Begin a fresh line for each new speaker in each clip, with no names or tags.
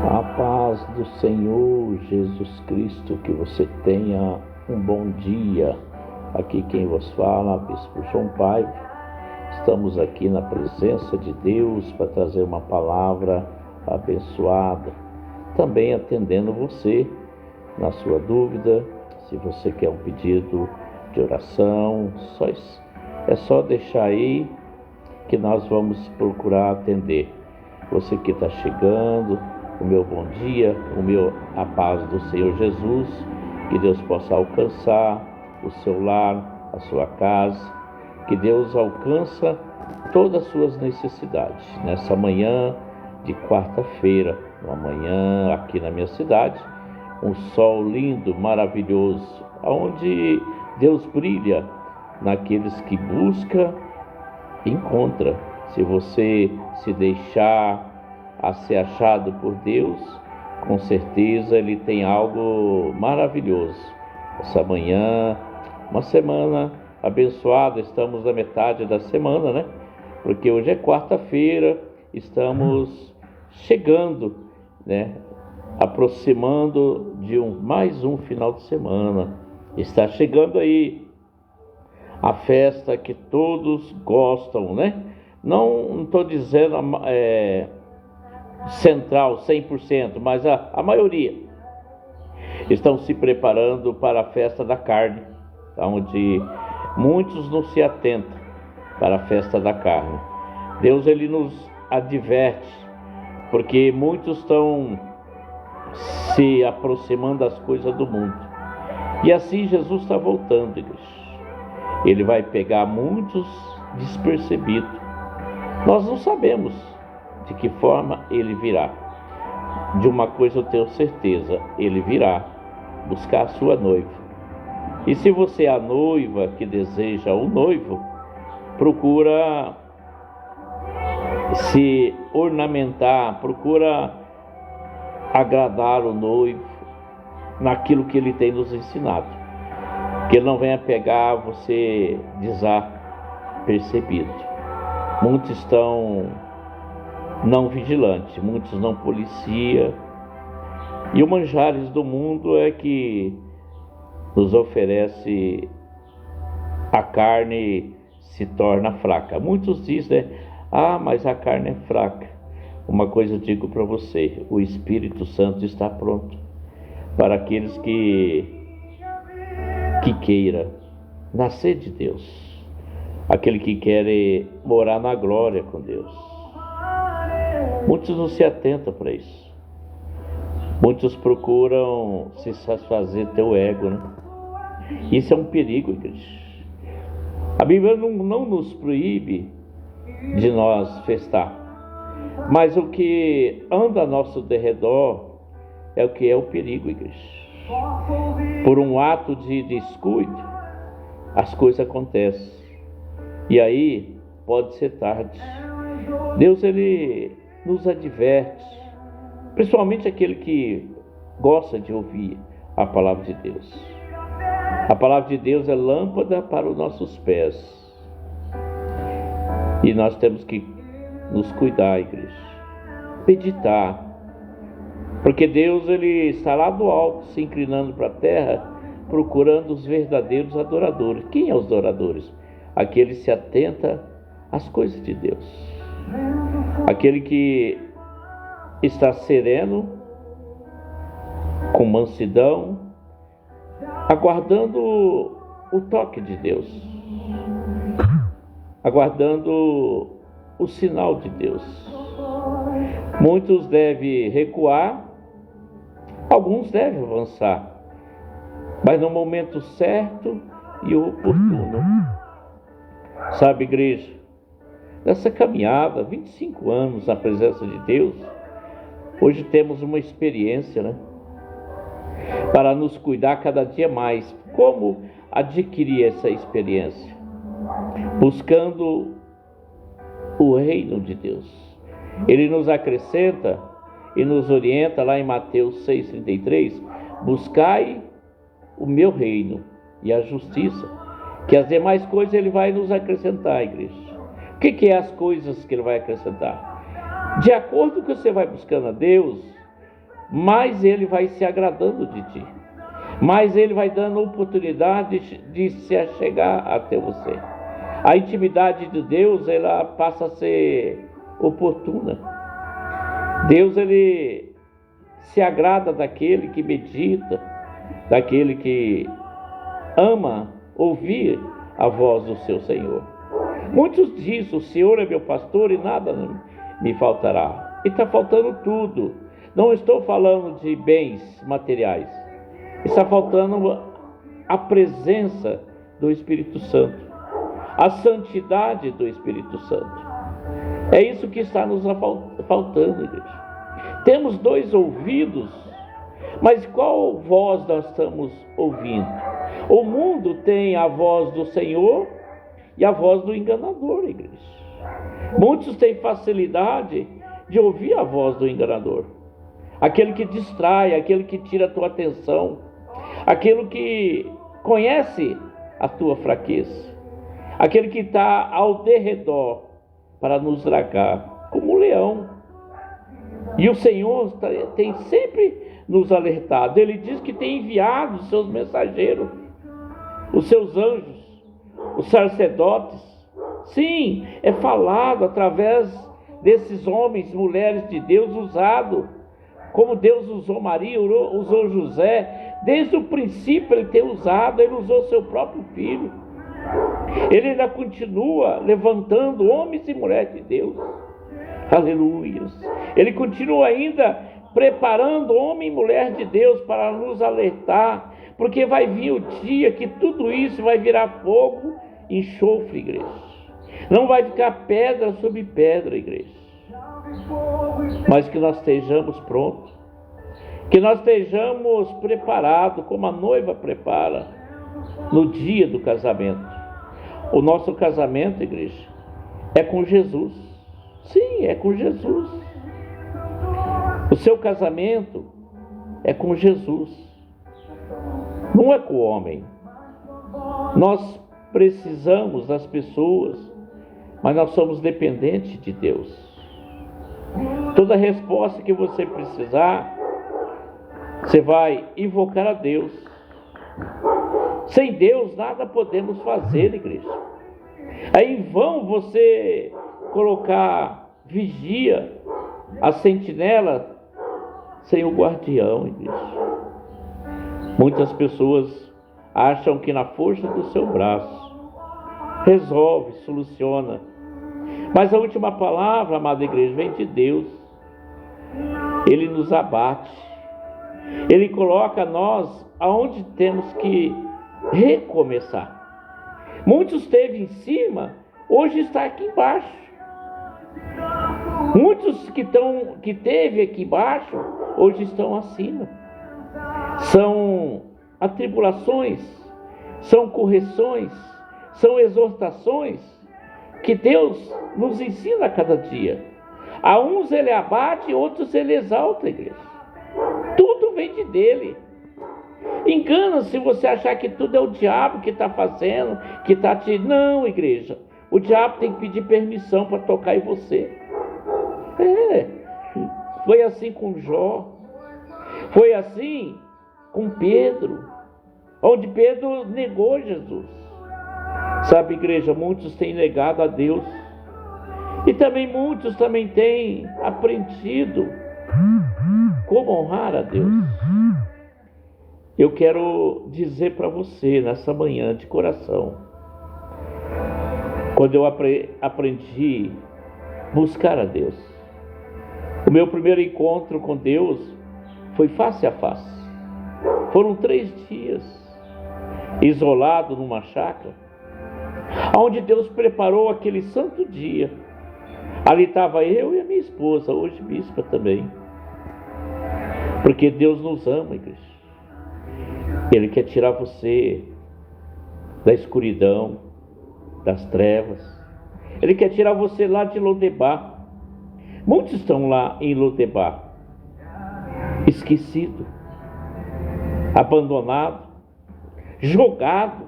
A paz do Senhor Jesus Cristo, que você tenha um bom dia. Aqui quem vos fala, Bispo João Paiva. Estamos aqui na presença de Deus para trazer uma palavra abençoada. Também atendendo você na sua dúvida. Se você quer um pedido de oração, é só deixar aí que nós vamos procurar atender. Você que está chegando, o meu bom dia, a paz do Senhor Jesus, que Deus possa alcançar o seu lar, a sua casa, que Deus alcança todas as suas necessidades. Nessa manhã de quarta-feira, uma manhã aqui na minha cidade, um sol lindo, maravilhoso, onde Deus brilha naqueles que busca, encontra. Se você se deixar a ser achado por Deus, com certeza Ele tem algo maravilhoso. Essa manhã, uma semana abençoada, estamos na metade da semana, né? Porque hoje é quarta-feira, estamos chegando, né? Aproximando de mais um final de semana. Está chegando aí a festa que todos gostam, né? Não estou dizendo central 100%, mas a maioria estão se preparando para a festa da carne, onde muitos não se atentam para a festa da carne. Deus ele nos adverte, porque muitos estão se aproximando das coisas do mundo. E assim Jesus está voltando, igreja. Ele vai pegar muitos despercebidos. Nós não sabemos de que forma ele virá. De uma coisa eu tenho certeza, ele virá buscar a sua noiva. E se você é a noiva que deseja o noivo, procura se ornamentar, procura agradar o noivo naquilo que ele tem nos ensinado. Que ele não venha pegar você desapercebido. Muitos estão não vigilante, muitos não policia. E o manjares do mundo é que nos oferece a carne se torna fraca. Muitos dizem, né? Mas a carne é fraca. Uma coisa eu digo para você, o Espírito Santo está pronto para aqueles que queira nascer de Deus, aquele que quer morar na glória com Deus. Muitos não se atentam para isso. Muitos procuram se satisfazer teu ego, né? Isso é um perigo, igreja. A Bíblia não nos proíbe de nós festar, mas o que anda a nosso derredor é o que é o perigo, igreja. Por um ato de descuido, as coisas acontecem. E aí pode ser tarde. Deus ele nos adverte, principalmente aquele que gosta de ouvir a palavra de Deus. A palavra de Deus é lâmpada para os nossos pés. E nós temos que nos cuidar, igreja. Meditar. Porque Deus ele está lá do alto, se inclinando para a terra, procurando os verdadeiros adoradores. Quem é os adoradores? Aquele que se atenta às coisas de Deus. Aquele que está sereno, com mansidão, aguardando o toque de Deus, aguardando o sinal de Deus. Muitos devem recuar, alguns devem avançar, mas no momento certo e oportuno. Sabe, igreja, nessa caminhada, 25 anos na presença de Deus, hoje temos uma experiência, né? Para nos cuidar cada dia mais. Como adquirir essa experiência? Buscando o reino de Deus. Ele nos acrescenta e nos orienta lá em Mateus 6,33: buscai o meu reino e a justiça, que as demais coisas ele vai nos acrescentar, igreja. O que é as coisas que ele vai acrescentar? De acordo com que você vai buscando a Deus, mais ele vai se agradando de ti, mais ele vai dando oportunidade de se achegar até você. A intimidade de Deus, ela passa a ser oportuna. Deus, ele se agrada daquele que medita, daquele que ama ouvir a voz do seu Senhor. Muitos dizem: o Senhor é meu pastor e nada me faltará. E está faltando tudo. Não estou falando de bens materiais, está faltando a presença do Espírito Santo, a santidade do Espírito Santo. É isso que está nos faltando, igreja. Temos 2 ouvidos, mas qual voz nós estamos ouvindo? O mundo tem a voz do Senhor e a voz do enganador, igreja. Muitos têm facilidade de ouvir a voz do enganador, aquele que distrai, aquele que tira a tua atenção, aquele que conhece a tua fraqueza, aquele que está ao derredor para nos dragar, como um leão. E o Senhor tem sempre nos alertado. Ele diz que tem enviado os seus mensageiros, os seus anjos, os sacerdotes. Sim, é falado através desses homens, mulheres de Deus, usado como Deus usou Maria, usou José. Desde o princípio ele tem usado, ele usou seu próprio filho. Ele ainda continua levantando homens e mulheres de Deus. Aleluia. Ele continua ainda preparando homem e mulher de Deus para nos alertar, porque vai vir o dia que tudo isso vai virar fogo e enxofre, igreja. Não vai ficar pedra sobre pedra, igreja. Mas que nós estejamos prontos, que nós estejamos preparados, como a noiva prepara no dia do casamento. O nosso casamento, igreja, é com Jesus. Sim, é com Jesus. O seu casamento é com Jesus, não é com o homem. Nós precisamos das pessoas, mas nós somos dependentes de Deus. Toda resposta que você precisar, você vai invocar a Deus. Sem Deus nada podemos fazer, igreja. Aí em vão você colocar vigia, a sentinela, sem o guardião, igreja. Muitas pessoas acham que na força do seu braço resolve, soluciona. Mas a última palavra, amada igreja, vem de Deus. Ele nos abate. Ele coloca nós aonde temos que recomeçar. Muitos esteve em cima, hoje está aqui embaixo. Muitos que teve aqui embaixo, hoje estão acima. São atribulações, são correções, são exortações que Deus nos ensina a cada dia. A uns ele abate, outros ele exalta, igreja. Tudo vem dele. Engana-se se você achar que tudo é o diabo que está fazendo, que está te... Não, igreja. O diabo tem que pedir permissão para tocar em você. Foi assim com Jó. Foi assim com Pedro, onde Pedro negou Jesus. Sabe, igreja, muitos têm negado a Deus. E também muitos também têm aprendido como honrar a Deus. Eu quero dizer para você nessa manhã de coração, quando eu aprendi a buscar a Deus, O meu primeiro encontro com Deus foi face a face. Foram 3 dias, isolado numa chácara, onde Deus preparou aquele santo dia. Ali estava eu e a minha esposa, hoje bispa também. Porque Deus nos ama, igreja. Ele quer tirar você da escuridão, das trevas. Ele quer tirar você lá de Lodebar. Muitos estão lá em Lodebar, esquecido, abandonado, jogado,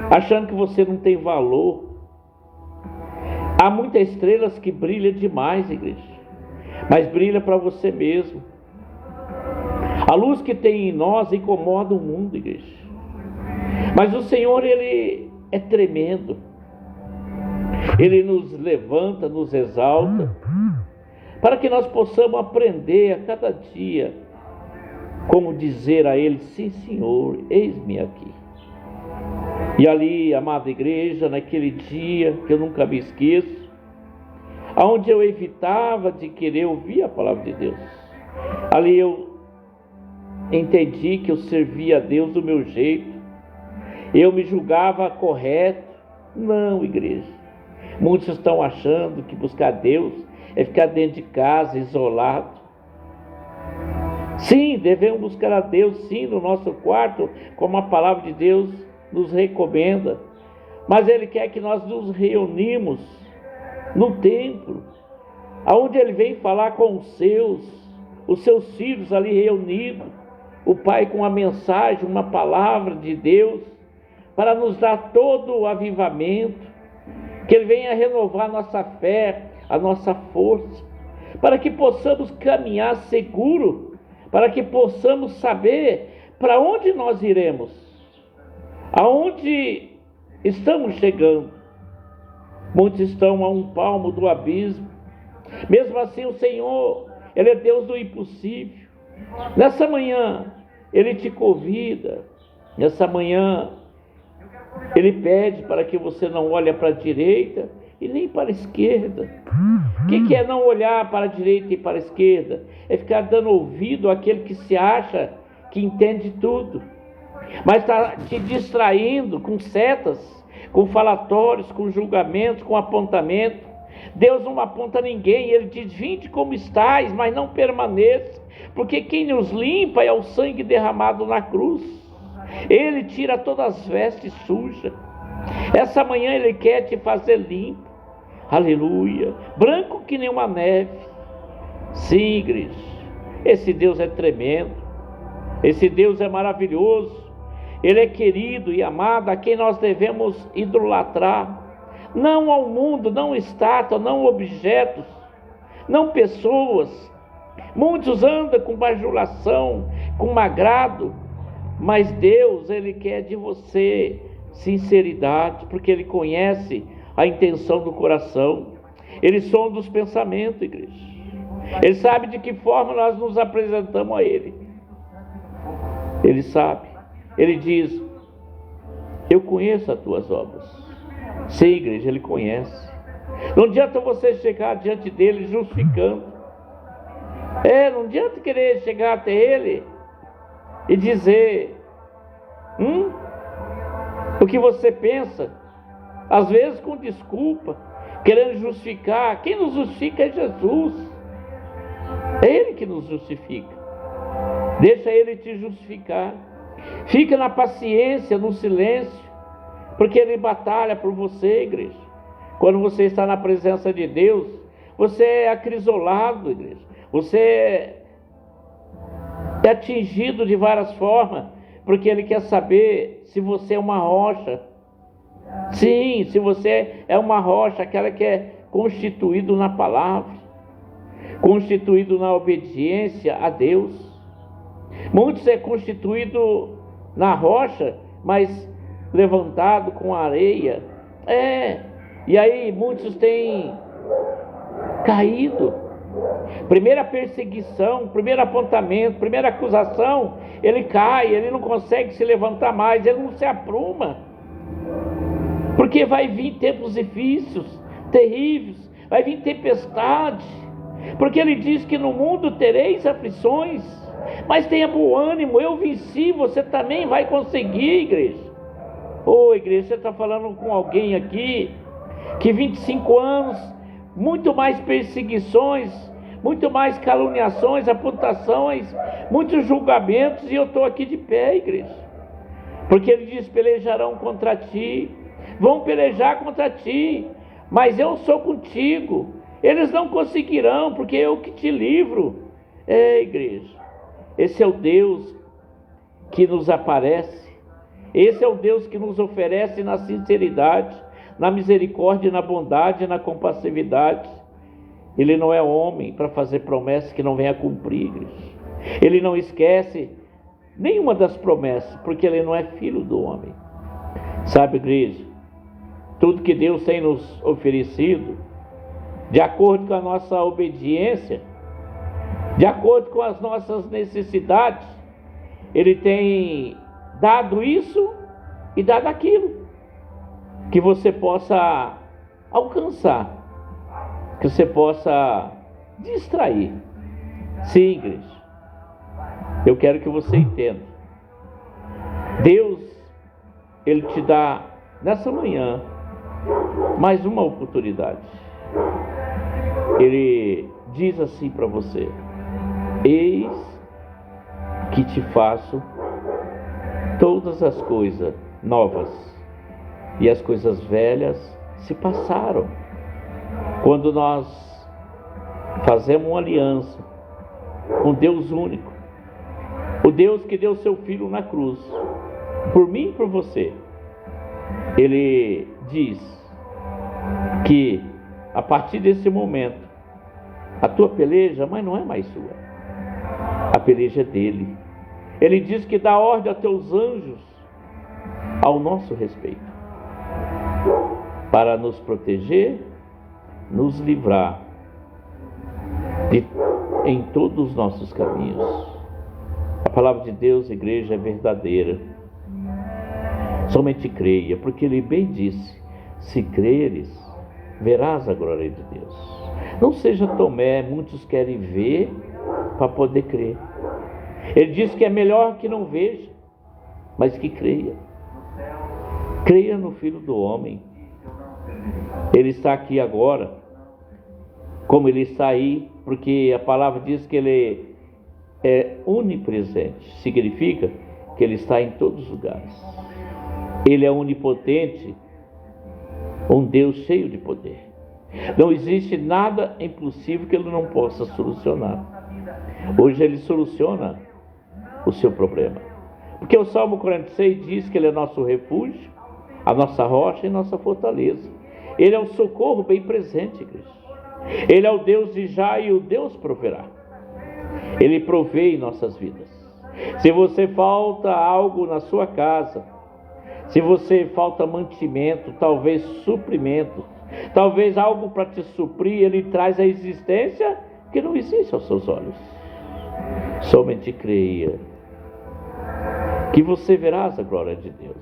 achando que você não tem valor. Há muitas estrelas que brilham demais, igreja, mas brilha para você mesmo. A luz que tem em nós incomoda o mundo, igreja, mas o Senhor, Ele é tremendo. Ele nos levanta, nos exalta, para que nós possamos aprender a cada dia como dizer a Ele: sim, Senhor, eis-me aqui. E ali, amada igreja, naquele dia que eu nunca me esqueço, onde eu evitava de querer ouvir a palavra de Deus, ali eu entendi que eu servia a Deus do meu jeito, eu me julgava correto. Não, igreja. Muitos estão achando que buscar Deus é ficar dentro de casa, isolado. Sim, devemos buscar a Deus, sim, no nosso quarto, como a palavra de Deus nos recomenda. Mas Ele quer que nós nos reunimos no templo, aonde Ele vem falar com os seus filhos ali reunidos, o Pai com a mensagem, uma palavra de Deus, para nos dar todo o avivamento, que Ele venha renovar a nossa fé, a nossa força, para que possamos caminhar seguro, para que possamos saber para onde nós iremos, aonde estamos chegando. Muitos estão a um palmo do abismo. Mesmo assim, o Senhor, Ele é Deus do impossível. Nessa manhã, Ele te convida. Nessa manhã, Ele pede para que você não olhe para a direita e nem para a esquerda. O que é não olhar para a direita e para a esquerda? É ficar dando ouvido àquele que se acha que entende tudo, mas está te distraindo com setas, com falatórios, com julgamentos, com apontamento. Deus não aponta ninguém. Ele diz: vinde como estáis, mas não permaneça, porque quem nos limpa é o sangue derramado na cruz. Ele tira todas as vestes sujas. Essa manhã Ele quer te fazer limpo, aleluia, branco que nem uma neve. Sim, igreja, esse Deus é tremendo, esse Deus é maravilhoso. Ele é querido e amado, a quem nós devemos idolatrar, não ao mundo, não estátua, não objetos, não pessoas. Muitos andam com bajulação, com agrado, mas Deus, Ele quer de você sinceridade, porque Ele conhece a intenção do coração. Ele sonda os pensamentos, igreja. Ele sabe de que forma nós nos apresentamos a Ele. Ele sabe. Ele diz: eu conheço as tuas obras. Sim, igreja, Ele conhece. Não adianta você chegar diante dEle justificando. Não adianta querer chegar até Ele e dizer o que você pensa, às vezes com desculpa, querendo justificar. Quem nos justifica é Jesus. É Ele que nos justifica. Deixa Ele te justificar. Fica na paciência, no silêncio, porque Ele batalha por você, igreja. Quando você está na presença de Deus, você é acrisolado, igreja. Você é atingido de várias formas, porque Ele quer saber se você é uma rocha. Sim, se você é uma rocha, aquela que é constituído na palavra, constituído na obediência a Deus. Muitos é constituído na rocha, mas levantado com areia. E aí muitos têm caído. Primeira perseguição, primeiro apontamento, primeira acusação, ele cai, ele não consegue se levantar mais, ele não se apruma. Porque vai vir tempos difíceis, terríveis, vai vir tempestade, porque Ele diz que no mundo tereis aflições, mas tenha bom ânimo, eu venci, você também vai conseguir, igreja. Ô igreja, você está falando com alguém aqui, que 25 anos, muito mais perseguições, muito mais caluniações, apontações, muitos julgamentos, e eu estou aqui de pé, igreja, porque Ele diz: pelejarão contra ti, vão pelejar contra ti, mas eu sou contigo, eles não conseguirão, porque eu que te livro. Igreja, esse é o Deus que nos aparece, esse é o Deus que nos oferece na sinceridade, na misericórdia, na bondade, na compassividade. Ele não é homem para fazer promessas que não venha a cumprir, igreja. Ele não esquece nenhuma das promessas, porque Ele não é filho do homem. Sabe, igreja, tudo que Deus tem nos oferecido, de acordo com a nossa obediência, de acordo com as nossas necessidades, Ele tem dado isso e dado aquilo, que você possa alcançar, que você possa distrair. Sim, igreja, eu quero que você entenda. Deus, Ele te dá nessa manhã mais uma oportunidade. Ele diz assim para você: eis que te faço todas as coisas novas, e as coisas velhas se passaram. Quando nós fazemos uma aliança com Deus único, o Deus que deu seu Filho na cruz, por mim e por você, Ele diz que a partir desse momento, a tua peleja, mas não é mais sua, a peleja é dele. Ele diz que dá ordem a teus anjos ao nosso respeito, para nos proteger, nos livrar em todos os nossos caminhos. A palavra de Deus, igreja, é verdadeira. Somente creia, porque Ele bem disse: se creres, verás a glória de Deus. Não seja Tomé, muitos querem ver para poder crer. Ele diz que é melhor que não veja, mas que creia. Creia no Filho do Homem. Ele está aqui agora, como Ele está aí, porque a palavra diz que Ele é onipresente. Significa que Ele está em todos os lugares. Ele é onipotente, um Deus cheio de poder. Não existe nada impossível que Ele não possa solucionar. Hoje Ele soluciona o seu problema, porque o Salmo 46 diz que Ele é nosso refúgio, a nossa rocha e nossa fortaleza. Ele é o socorro bem presente, igreja. Ele é o Deus de já e o Deus proverá. Ele provê em nossas vidas. Se você falta algo na sua casa, se você falta mantimento, talvez suprimento, talvez algo para te suprir, Ele traz a existência que não existe aos seus olhos. Somente creia, que você verás a glória de Deus.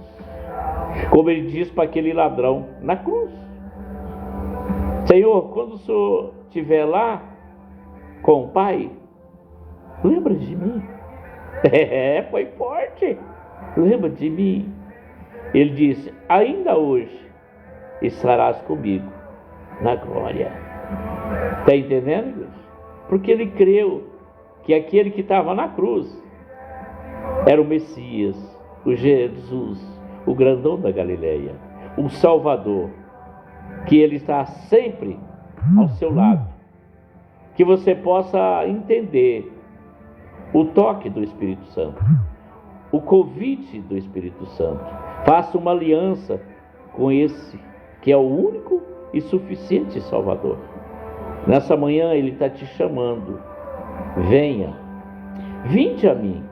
Como Ele diz para aquele ladrão na cruz: Senhor, quando o Senhor estiver lá com o Pai, lembra de mim. Foi forte. Lembra de mim. Ele disse: ainda hoje estarás comigo na glória. Está entendendo, Deus? Porque ele creu que aquele que estava na cruz era o Messias, o Jesus, o grandão da Galileia, o Salvador, que Ele está sempre ao seu lado. Que você possa entender o toque do Espírito Santo, o convite do Espírito Santo. Faça uma aliança com esse que é o único e suficiente Salvador. Nessa manhã Ele está te chamando: venha, vinde a mim,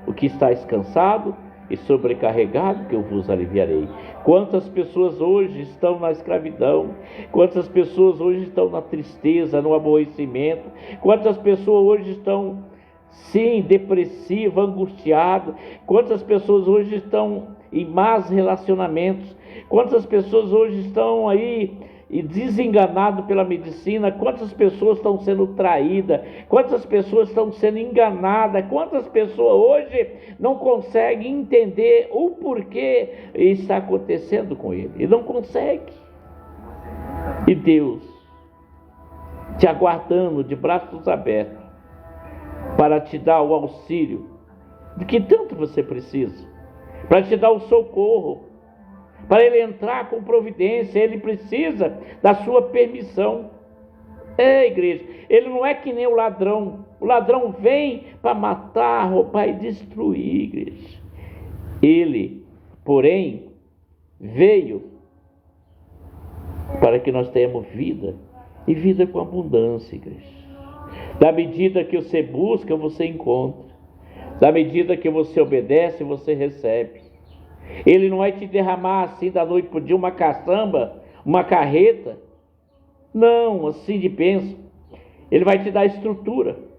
o que estáis cansado e sobrecarregado, que eu vos aliviarei. Quantas pessoas hoje estão na escravidão, quantas pessoas hoje estão na tristeza, no aborrecimento, quantas pessoas hoje estão, sim, depressivas, angustiadas, quantas pessoas hoje estão em más relacionamentos, quantas pessoas hoje estão aí e desenganado pela medicina, quantas pessoas estão sendo traídas, quantas pessoas estão sendo enganadas, quantas pessoas hoje não conseguem entender o porquê está acontecendo com ele, e não consegue. E Deus te aguardando de braços abertos para te dar o auxílio de que tanto você precisa, para te dar o socorro, para ele entrar com providência. Ele precisa da sua permissão. Igreja, ele não é que nem o ladrão. O ladrão vem para matar, roubar e destruir, igreja. Ele, porém, veio para que nós tenhamos vida, e vida com abundância, igreja. Da medida que você busca, você encontra. Da medida que você obedece, você recebe. Ele não vai te derramar assim da noite para o dia uma caçamba, uma carreta. Não, assim de bênção. Ele vai te dar estrutura.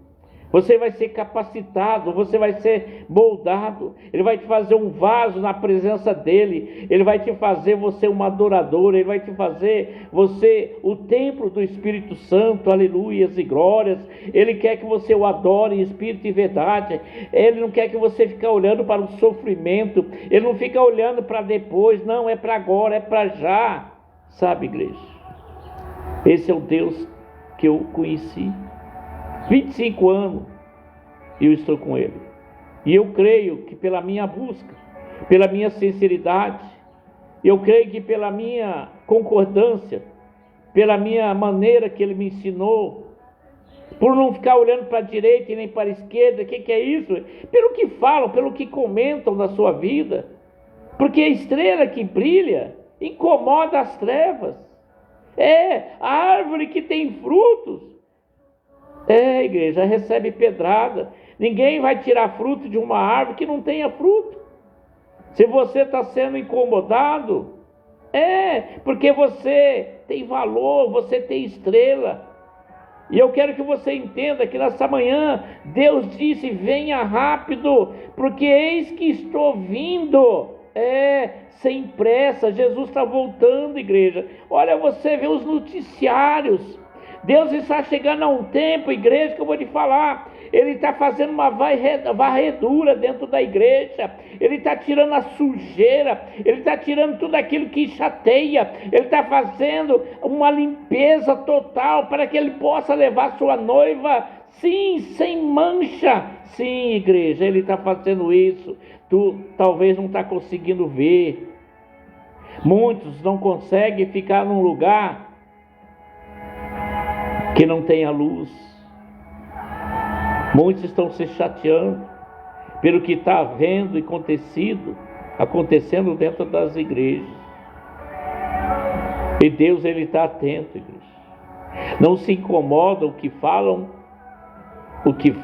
Você vai ser capacitado, você vai ser moldado. Ele vai te fazer um vaso na presença dele. Ele vai te fazer você uma adoradora. Ele vai te fazer você o templo do Espírito Santo. Aleluias e glórias. Ele quer que você o adore em espírito e verdade. Ele não quer que você fique olhando para o sofrimento. Ele não fica olhando para depois. Não, é para agora, é para já. Sabe, igreja? Esse é o Deus que eu conheci. 25 anos e eu estou com ele. E eu creio que pela minha busca, pela minha sinceridade, eu creio que pela minha concordância, pela minha maneira que ele me ensinou, por não ficar olhando para a direita e nem para a esquerda, o que é isso? Pelo que falam, pelo que comentam da sua vida. Porque a estrela que brilha incomoda as trevas. A árvore que tem frutos, igreja, recebe pedrada. Ninguém vai tirar fruto de uma árvore que não tenha fruto. Se você está sendo incomodado, porque você tem valor, você tem estrela. E eu quero que você entenda que nessa manhã Deus disse: venha rápido, porque eis que estou vindo. Sem pressa. Jesus está voltando, igreja. Olha, você vê os noticiários. Deus está chegando a um tempo, igreja, que eu vou te falar. Ele está fazendo uma varredura dentro da igreja. Ele está tirando a sujeira. Ele está tirando tudo aquilo que chateia. Ele está fazendo uma limpeza total para que ele possa levar sua noiva, sim, sem mancha. Sim, igreja, ele está fazendo isso. Tu talvez não está conseguindo ver. Muitos não conseguem ficar num lugar que não tenha luz. Muitos estão se chateando pelo que está vendo e acontecendo dentro das igrejas. E Deus, ele está atento, igreja. Não se incomoda o que falam, o que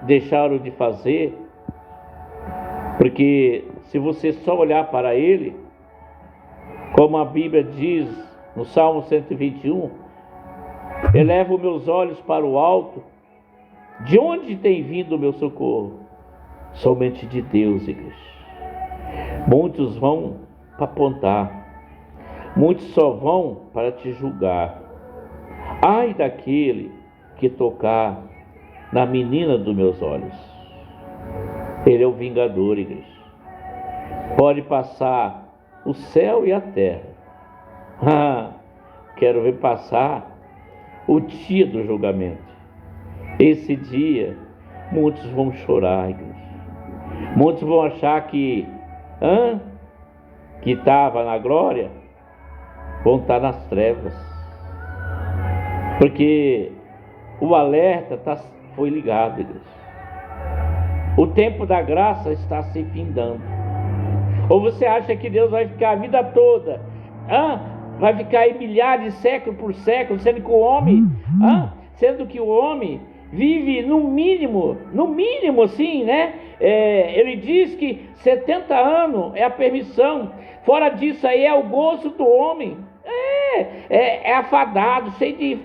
deixaram de fazer, porque se você só olhar para ele, como a Bíblia diz no Salmo 121, elevo meus olhos para o alto. De onde tem vindo o meu socorro? Somente de Deus, igreja. Muitos vão para apontar. Muitos só vão para te julgar. Ai daquele que tocar na menina dos meus olhos. Ele é o vingador, igreja. Pode passar o céu e a terra. Quero ver passar o dia do julgamento. Esse dia, muitos vão chorar, igreja. Muitos vão achar que estava na glória, vão estar nas trevas. Porque o alerta foi ligado, igreja. O tempo da graça está se findando. Ou você acha que Deus vai ficar a vida toda, vai ficar aí milhares, século por século, sendo que o homem vive no mínimo assim, né? Ele diz que 70 anos é a permissão. Fora disso aí é o gozo do homem. É afadado, cheio de...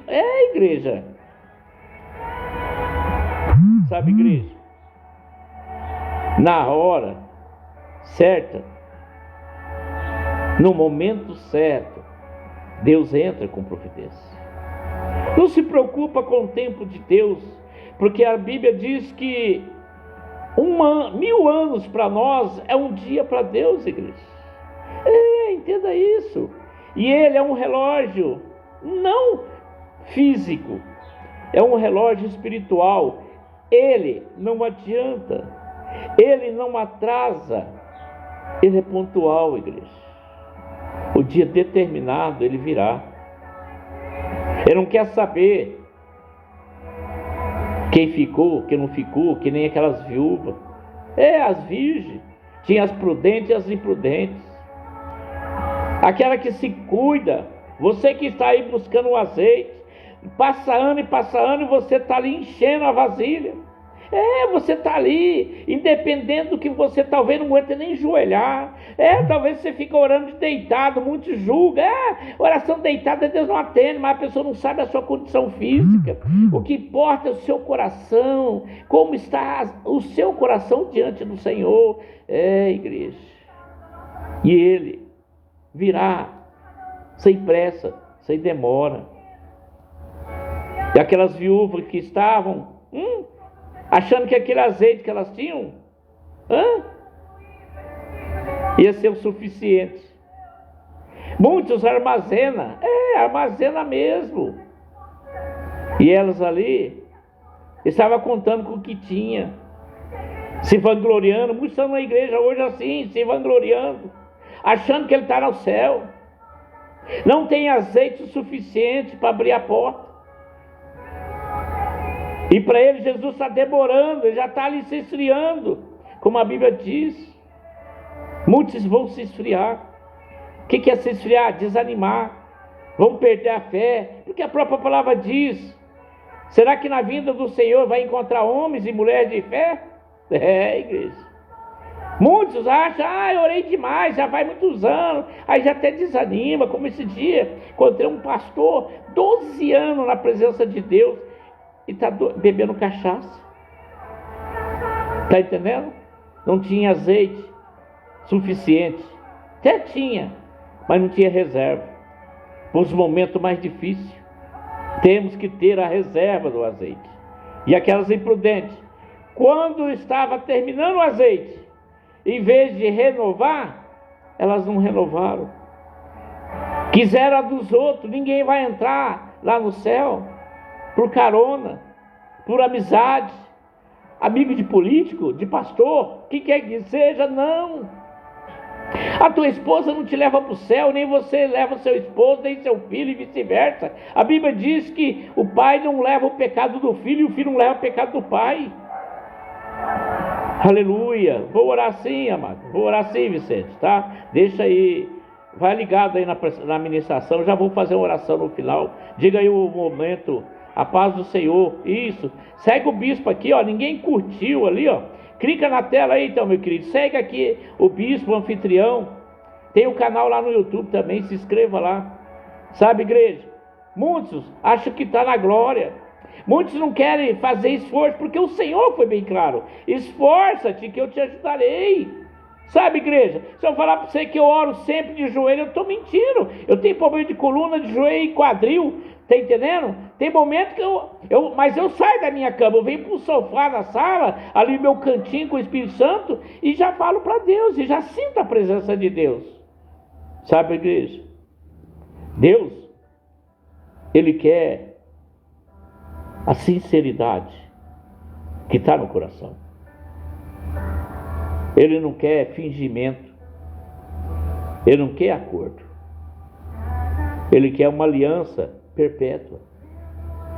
igreja. Sabe, igreja? Na hora certa, no momento certo, Deus entra com providência. Não se preocupa com o tempo de Deus, porque a Bíblia diz que 1000 anos para nós é um dia para Deus, igreja. Entenda isso. E Ele é um relógio não físico, é um relógio espiritual. Ele não adianta, Ele não atrasa, Ele é pontual, igreja. O dia determinado Ele virá. Ele não quer saber quem ficou, quem não ficou, que nem aquelas viúvas. As virgens. Tinha as prudentes e as imprudentes. Aquela que se cuida. Você que está aí buscando o azeite, passa ano e você está ali enchendo a vasilha. Você está ali, independente do que você talvez não aguente nem joelhar. Talvez você fique orando de deitado, muitos julgam. Oração deitada Deus não atende, mas a pessoa não sabe a sua condição física. O que importa é o seu coração, como está o seu coração diante do Senhor. Igreja. E Ele virá sem pressa, sem demora. E aquelas viúvas que estavam achando que aquele azeite que elas tinham ia ser o suficiente. Muitos armazena mesmo. E elas ali estavam contando com o que tinha, se vangloriando. Muitos estão na igreja hoje assim, se vangloriando, achando que ele está no céu. Não tem azeite suficiente para abrir a porta. E para ele Jesus está demorando, ele já está ali se esfriando, como a Bíblia diz. Muitos vão se esfriar. O que é se esfriar? Desanimar. Vão perder a fé, porque a própria palavra diz: será que na vinda do Senhor vai encontrar homens e mulheres de fé? Igreja. Muitos acham, eu orei demais, já vai muitos anos, aí já até desanima, como esse dia, encontrei um pastor, 12 anos na presença de Deus, e está bebendo cachaça. Está entendendo? Não tinha azeite suficiente. Até tinha, mas não tinha reserva. Nos momentos mais difíceis, temos que ter a reserva do azeite. E aquelas imprudentes, quando estava terminando o azeite, em vez de renovar, elas não renovaram. Quiseram a dos outros. Ninguém vai entrar lá no céu por carona, por amizade, amigo de político, de pastor, quem quer que seja. Não. A tua esposa não te leva para o céu, nem você leva seu esposo, nem seu filho, e vice-versa. A Bíblia diz que o pai não leva o pecado do filho e o filho não leva o pecado do pai. Aleluia. Vou orar sim, amado. Vou orar sim, Vicente, tá? Deixa aí, vai ligado aí na ministração. Já vou fazer uma oração no final. Diga aí o momento. A paz do Senhor. Isso. Segue o bispo aqui, ninguém curtiu ali, clica na tela aí então, meu querido. Segue aqui o bispo, o anfitrião. Tem o canal lá no YouTube também, se inscreva lá. Sabe, igreja? Muitos acham que está na glória. Muitos não querem fazer esforço, porque o Senhor foi bem claro: esforça-te que eu te ajudarei. Sabe, igreja? Se eu falar para você que eu oro sempre de joelho, eu estou mentindo. Eu tenho problema de coluna, de joelho e quadril. Tá entendendo? Tem momento que mas eu saio da minha cama, eu venho para o sofá na sala, ali no meu cantinho com o Espírito Santo, e já falo para Deus, e já sinto a presença de Deus. Sabe, igreja? Deus, Ele quer a sinceridade que está no coração. Ele não quer fingimento. Ele não quer acordo. Ele quer uma aliança perpétua.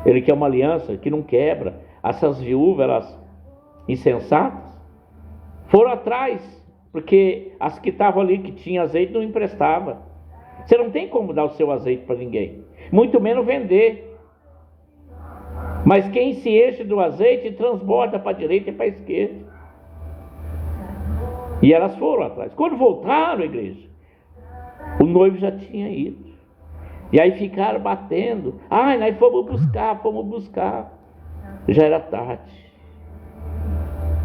Ele quer uma aliança que não quebra. Essas viúvas, elas insensatas, foram atrás, porque as que estavam ali, que tinham azeite, não emprestava. Você não tem como dar o seu azeite para ninguém, muito menos vender. Mas quem se enche do azeite transborda para a direita e para a esquerda. E elas foram atrás. Quando voltaram, igreja, o noivo já tinha ido. E aí ficaram batendo. Nós fomos buscar. Já era tarde.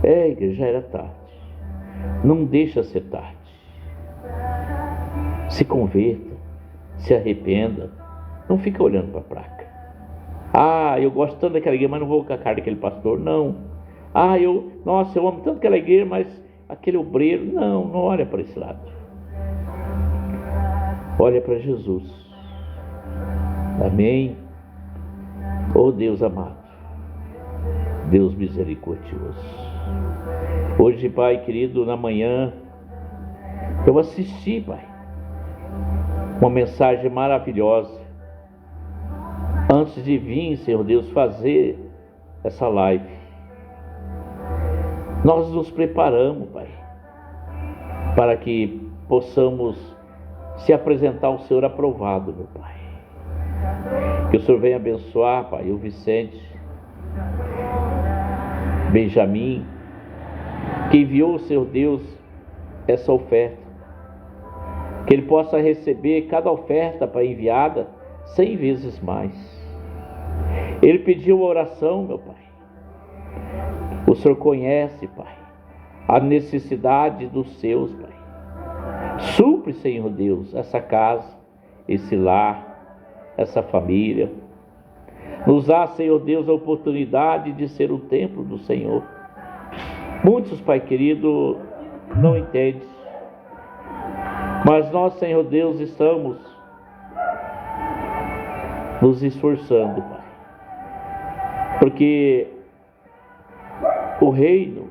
Igreja, já era tarde. Não deixa ser tarde. Se converta. se arrependa. Não fica olhando para a placa. Ah, eu gosto tanto daquela igreja, mas não vou com a cara daquele pastor. Não. Ah, eu amo tanto aquela igreja, mas aquele obreiro. Não olha para esse lado. Olha para Jesus. Amém? Oh Deus amado, Deus misericordioso. Hoje, Pai querido, na manhã, eu assisti, Pai, uma mensagem maravilhosa. Antes de vir, Senhor Deus, fazer essa live, nós nos preparamos, Pai, para que possamos se apresentar ao Senhor aprovado, meu Pai. Que o Senhor venha abençoar, Pai, o Vicente, Benjamin, que enviou, Senhor Deus, essa oferta. Que ele possa receber cada oferta, Pai, enviada 100 vezes mais. Ele pediu uma oração, meu Pai. O Senhor conhece, Pai, a necessidade dos seus, Pai. Supre, Senhor Deus, essa casa, esse lar, essa família. Nos dá, Senhor Deus, a oportunidade de ser o templo do Senhor. Muitos, Pai querido, não entendem. Mas nós, Senhor Deus, estamos nos esforçando, Pai. Porque o reino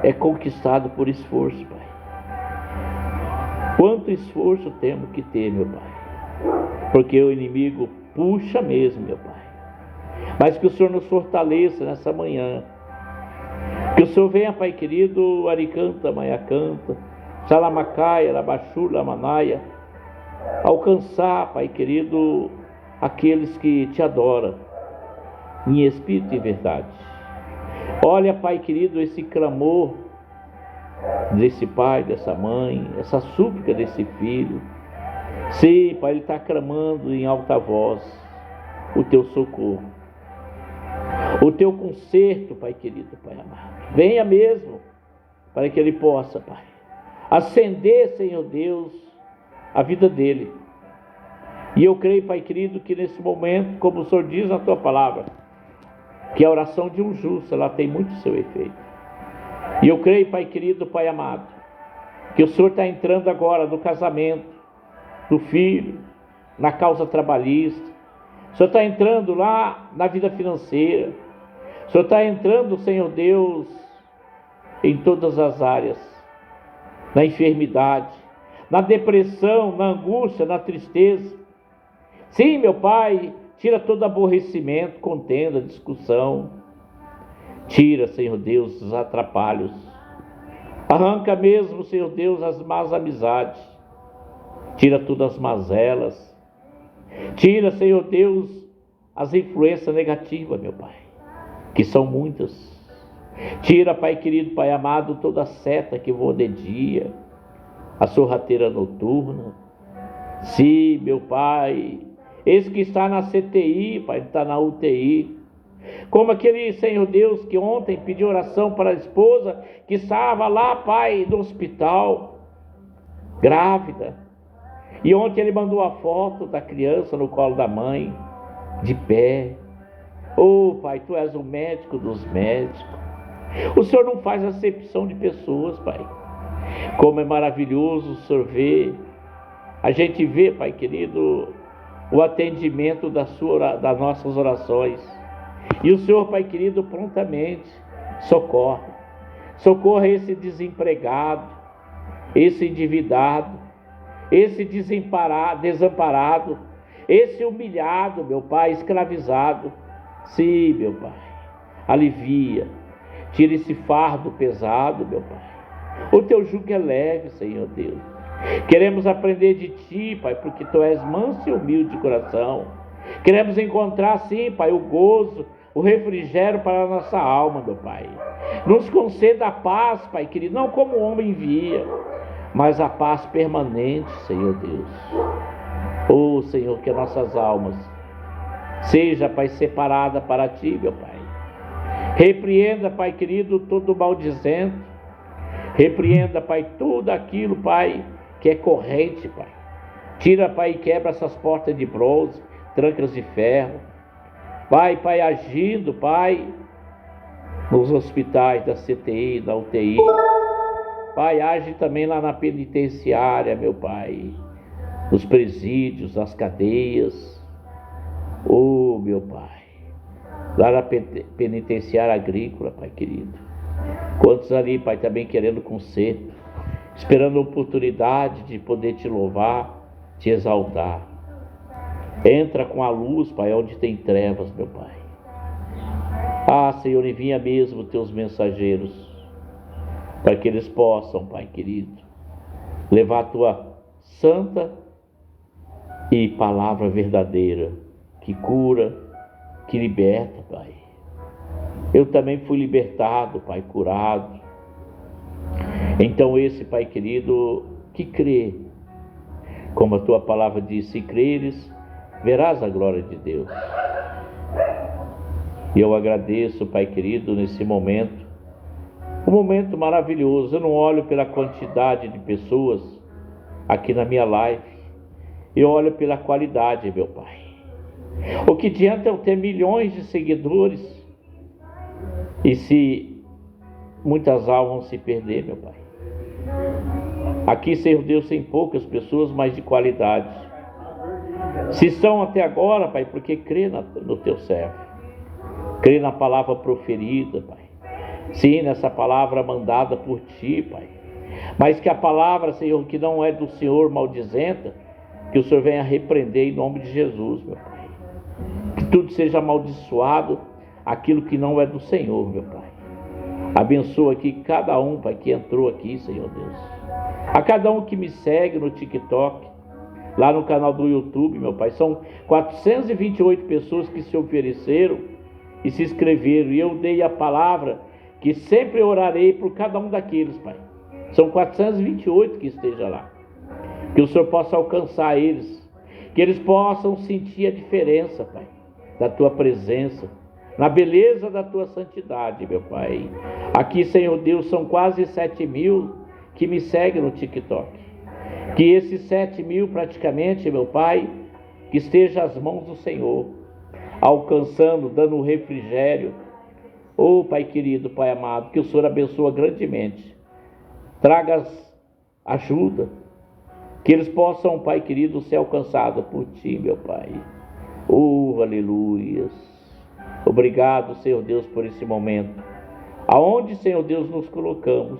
é conquistado por esforço, Pai. Quanto esforço temos que ter, meu Pai. Porque o inimigo puxa mesmo, meu Pai. Mas que o Senhor nos fortaleça nessa manhã. Que o Senhor venha, Pai querido, Aricanta, Maiacanta, Salamacaia, Labachur, Lamanaia, alcançar, Pai querido, aqueles que te adoram, em espírito e verdade. Olha, Pai querido, esse clamor desse pai, dessa mãe, essa súplica desse filho. Sim, Pai, ele está clamando em alta voz o teu socorro, o teu conserto, Pai querido, Pai amado. Venha mesmo, para que ele possa, Pai, acender, Senhor Deus, a vida dele. E eu creio, Pai querido, que nesse momento, como o Senhor diz na tua palavra, que a oração de um justo, ela tem muito seu efeito. E eu creio, Pai querido, Pai amado, que o Senhor está entrando agora no casamento do filho, na causa trabalhista. O Senhor está entrando lá na vida financeira. O Senhor está entrando, Senhor Deus, em todas as áreas, na enfermidade, na depressão, na angústia, na tristeza. Sim, meu Pai, tira todo aborrecimento, contenda, discussão. Tira, Senhor Deus, os atrapalhos. Arranca mesmo, Senhor Deus, as más amizades. Tira todas as mazelas. Tira, Senhor Deus, as influências negativas, meu Pai, que são muitas. Tira, Pai querido, Pai amado, toda a seta que voa de dia, a sorrateira noturna. Sim, meu Pai, esse que está na CTI, Pai, está na UTI. Como aquele, Senhor Deus, que ontem pediu oração para a esposa, que estava lá, Pai, no hospital, grávida. E ontem ele mandou a foto da criança no colo da mãe, de pé. Oh, Pai, Tu és o médico dos médicos. O Senhor não faz acepção de pessoas, Pai. Como é maravilhoso o Senhor ver. A gente vê, Pai querido, o atendimento das nossas orações. E o Senhor, Pai querido, prontamente socorre. Socorra esse desempregado, esse endividado, esse desamparado, esse humilhado, meu Pai, escravizado. Sim, meu Pai, alivia, tira esse fardo pesado, meu Pai. O Teu jugo é leve, Senhor Deus. Queremos aprender de Ti, Pai, porque Tu és manso e humilde de coração. Queremos encontrar, sim, Pai, o gozo, o refrigério para a nossa alma, meu Pai. Nos conceda a paz, Pai querido, não como o homem envia, mas a paz permanente, Senhor Deus. Oh, Senhor, que as nossas almas seja, Pai, separada para Ti, meu Pai. Repreenda, Pai querido, todo maldizente. Repreenda, Pai, tudo aquilo, Pai, que é corrente, Pai. Tira, Pai, e quebra essas portas de bronze, trancas de ferro. Pai, agindo, Pai, nos hospitais da CTI, da UTI. Pai, age também lá na penitenciária, meu Pai, nos presídios, nas cadeias. Oh, meu Pai, lá na penitenciária agrícola, Pai querido. Quantos ali, Pai, também querendo conserto, esperando a oportunidade de poder te louvar, te exaltar. Entra com a luz, Pai, onde tem trevas, meu Pai. Ah, Senhor, envia mesmo teus mensageiros, para que eles possam, Pai querido, levar a tua santa e palavra verdadeira, que cura, que liberta, Pai. Eu também fui libertado, Pai, curado. Então esse, Pai querido, que crê, como a tua palavra diz, se creres, verás a glória de Deus. E eu agradeço, Pai querido, nesse momento, um momento maravilhoso. Eu não olho pela quantidade de pessoas aqui na minha live, eu olho pela qualidade, meu Pai. O que adianta eu ter milhões de seguidores e se muitas almas vão se perder, meu Pai? Aqui, Senhor Deus, tem poucas pessoas, mas de qualidade. Se estão até agora, Pai, porque crê no teu servo, crê na palavra proferida, Pai. Sim, nessa palavra mandada por ti, Pai. Mas que a palavra, Senhor, que não é do Senhor maldizenta, que o Senhor venha repreender em nome de Jesus, meu Pai. Que tudo seja amaldiçoado, aquilo que não é do Senhor, meu Pai. Abençoa aqui cada um, Pai, que entrou aqui, Senhor Deus. A cada um que me segue no TikTok, lá no canal do YouTube, meu Pai. São 428 pessoas que se ofereceram e se inscreveram. E eu dei a palavra que sempre orarei por cada um daqueles, Pai. São 428 que esteja lá. Que o Senhor possa alcançar eles. Que eles possam sentir a diferença, Pai, da tua presença, na beleza da tua santidade, meu Pai. Aqui, Senhor Deus, são quase 7.000 que me seguem no TikTok. Que esses 7.000 praticamente, meu Pai, que esteja às mãos do Senhor, alcançando, dando um refrigério. Oh, Pai querido, Pai amado, que o Senhor abençoa grandemente. Traga ajuda, que eles possam, Pai querido, ser alcançados por Ti, meu Pai. Oh, aleluias. Obrigado, Senhor Deus, por esse momento, aonde, Senhor Deus, nos colocamos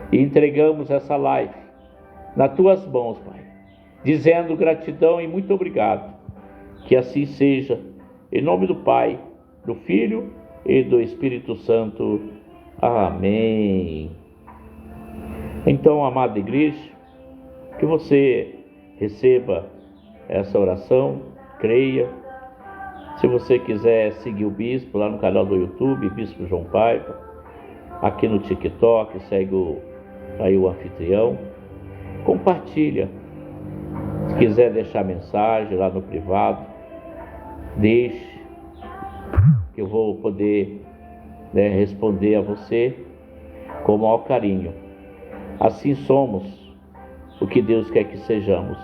e entregamos essa live nas Tuas mãos, Pai, dizendo gratidão e muito obrigado. Que assim seja, em nome do Pai, do Filho e do Espírito Santo. Amém. Então, amada igreja, que você receba essa oração, creia. Se você quiser seguir o Bispo lá no canal do YouTube, Bispo João Paiva, aqui no TikTok, segue aí o anfitrião, compartilha. Se quiser deixar mensagem lá no privado, deixe, que eu vou poder responder a você com o maior carinho. Assim somos o que Deus quer que sejamos.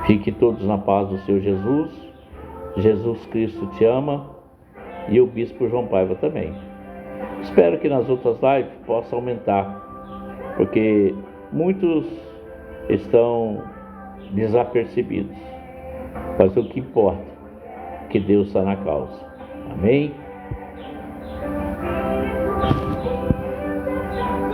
Fiquem todos na paz do Senhor Jesus. Jesus Cristo te ama e o Bispo João Paiva também. Espero que nas outras lives possa aumentar, porque muitos estão desapercebidos. Mas o que importa é que Deus está na causa. Amém?